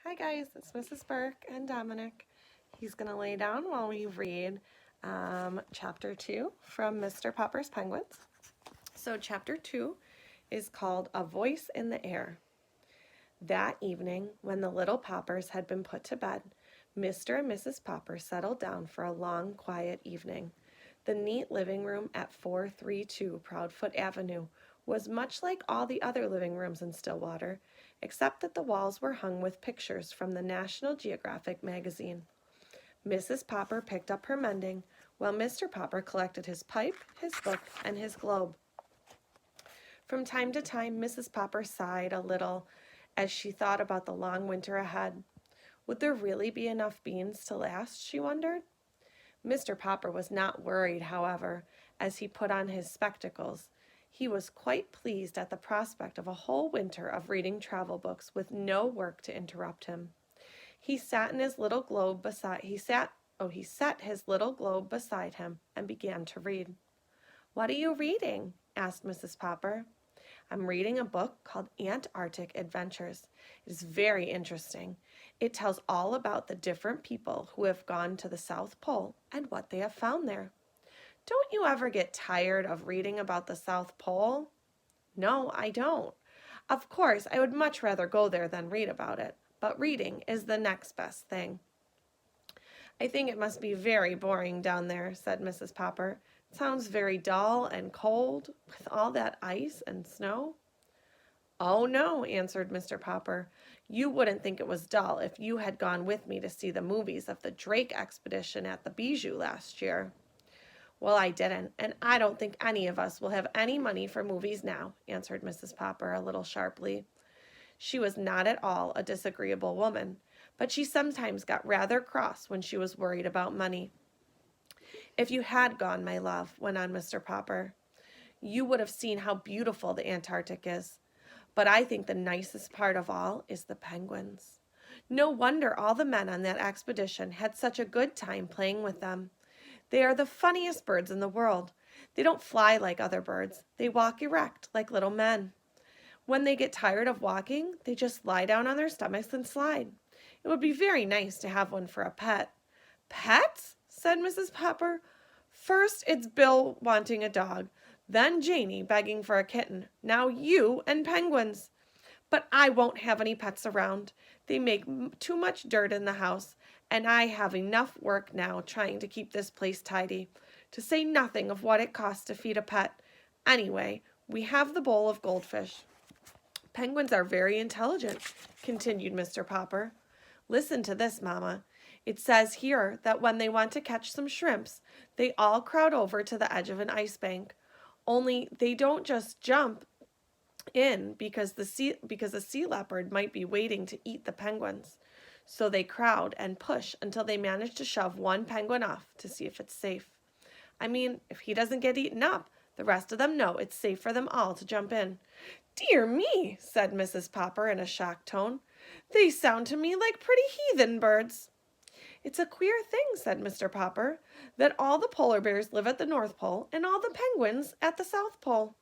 Hi guys, it's Mrs. Burke and Dominic. He's going to lay down while we read chapter 2 from Mr. Popper's Penguins. So chapter 2 is called A Voice in the Air. That evening, when the little Poppers had been put to bed, Mr. and Mrs. Popper settled down for a long, quiet evening. The neat living room at 432 Proudfoot Avenue was much like all the other living rooms in Stillwater, except that the walls were hung with pictures from the National Geographic magazine. Mrs. Popper picked up her mending, while Mr. Popper collected his pipe, his book, and his globe. From time to time, Mrs. Popper sighed a little as she thought about the long winter ahead. Would there really be enough beans to last, she wondered? Mr. Popper was not worried, however, as he put on his spectacles. He was quite pleased at the prospect of a whole winter of reading travel books with no work to interrupt him. He set his little globe beside him and began to read. "What are you reading?" asked Mrs. Popper. "I'm reading a book called Antarctic Adventures. It is very interesting. It tells all about the different people who have gone to the South Pole and what they have found there." "Don't you ever get tired of reading about the South Pole?" "No, I don't. Of course, I would much rather go there than read about it, but reading is the next best thing." "I think it must be very boring down there," said Mrs. Popper. "It sounds very dull and cold, with all that ice and snow." "Oh, no," answered Mr. Popper. "You wouldn't think it was dull if you had gone with me to see the movies of the Drake expedition at the Bijou last year." "Well, I didn't, and I don't think any of us will have any money for movies now," answered Mrs. Popper a little sharply. She was not at all a disagreeable woman, but she sometimes got rather cross when she was worried about money. "If you had gone, my love," went on Mr. Popper, "you would have seen how beautiful the Antarctic is. But I think the nicest part of all is the penguins. No wonder all the men on that expedition had such a good time playing with them. They are the funniest birds in the world. They don't fly like other birds. They walk erect like little men. When they get tired of walking, they just lie down on their stomachs and slide. It would be very nice to have one for a pet." "Pets?" said Mrs. Popper. "First it's Bill wanting a dog, then Janey begging for a kitten, now you and penguins. But I won't have any pets around. They make too much dirt in the house, and I have enough work now trying to keep this place tidy, to say nothing of what it costs to feed a pet. Anyway, we have the bowl of goldfish." "Penguins are very intelligent," continued Mr. Popper. "Listen to this, Mama. It says here that when they want to catch some shrimps, they all crowd over to the edge of an ice bank. Only they don't just jump in because a sea leopard might be waiting to eat the penguins. So they crowd and push until they manage to shove one penguin off to see if it's safe. I mean, if he doesn't get eaten up, the rest of them know it's safe for them all to jump in." "Dear me," said Mrs. Popper in a shocked tone. "They sound to me like pretty heathen birds." "It's a queer thing," said Mr. Popper, "that all the polar bears live at the North Pole and all the penguins at the South Pole.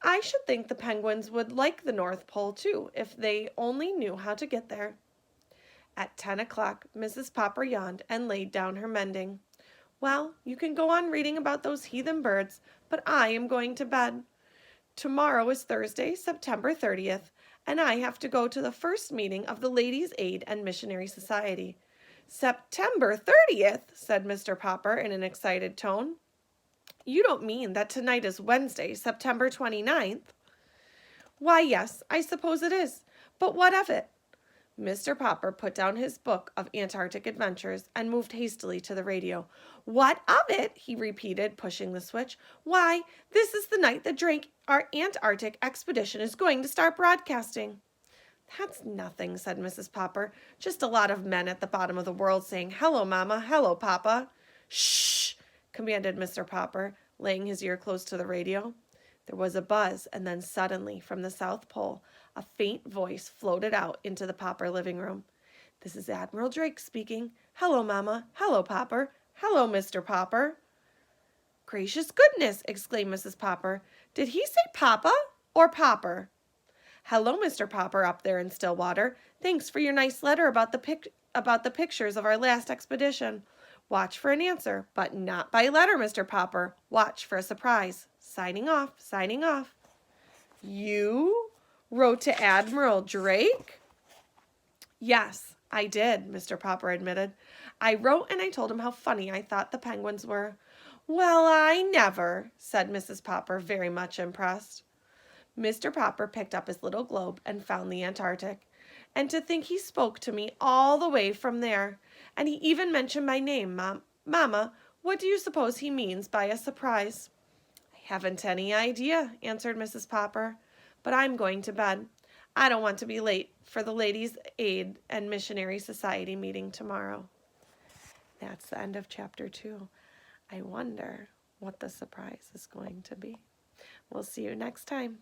I should think the penguins would like the North Pole too if they only knew how to get there." At 10 o'clock, Mrs. Popper yawned and laid down her mending. "Well, you can go on reading about those heathen birds, but I am going to bed. Tomorrow is Thursday, September 30th, and I have to go to the first meeting of the Ladies' Aid and Missionary Society." "September 30th?" said Mr. Popper in an excited tone. "You don't mean that tonight is Wednesday, September 29th?" "Why, yes, I suppose it is. But what of it?" Mr. Popper put down his book of Antarctic Adventures and moved hastily to the radio. "What of it?" he repeated, pushing the switch. "Why, this is the night that our Antarctic expedition is going to start broadcasting." "That's nothing," said Mrs. Popper. "Just a lot of men at the bottom of the world saying, 'Hello, Mama. Hello, Papa.'" "Shh!" commanded Mr. Popper, laying his ear close to the radio. There was a buzz, and then suddenly, from the South Pole, a faint voice floated out into the Popper living room. "This is Admiral Drake speaking. Hello, Mama. Hello, Popper. Hello, Mr. Popper." "Gracious goodness!" exclaimed Mrs. Popper. "Did he say Papa or Popper?" Hello, Mr. Popper up there in Stillwater. Thanks for your nice letter about the pictures of our last expedition. Watch for an answer, but not by letter, Mr. Popper. Watch for a surprise. Signing off, signing off. You wrote to Admiral Drake? Yes, I did, Mr. Popper admitted. I wrote and I told him how funny I thought the penguins were. Well, I never, said Mrs. Popper, very much impressed. Mr. Popper picked up his little globe and found the Antarctic. And to think he spoke to me all the way from there. And he even mentioned my name, Mama, what do you suppose he means by a surprise? I haven't any idea, answered Mrs. Popper, but I'm going to bed. I don't want to be late for the Ladies' Aid and Missionary Society meeting tomorrow. That's the end of chapter 2. I wonder what the surprise is going to be. We'll see you next time.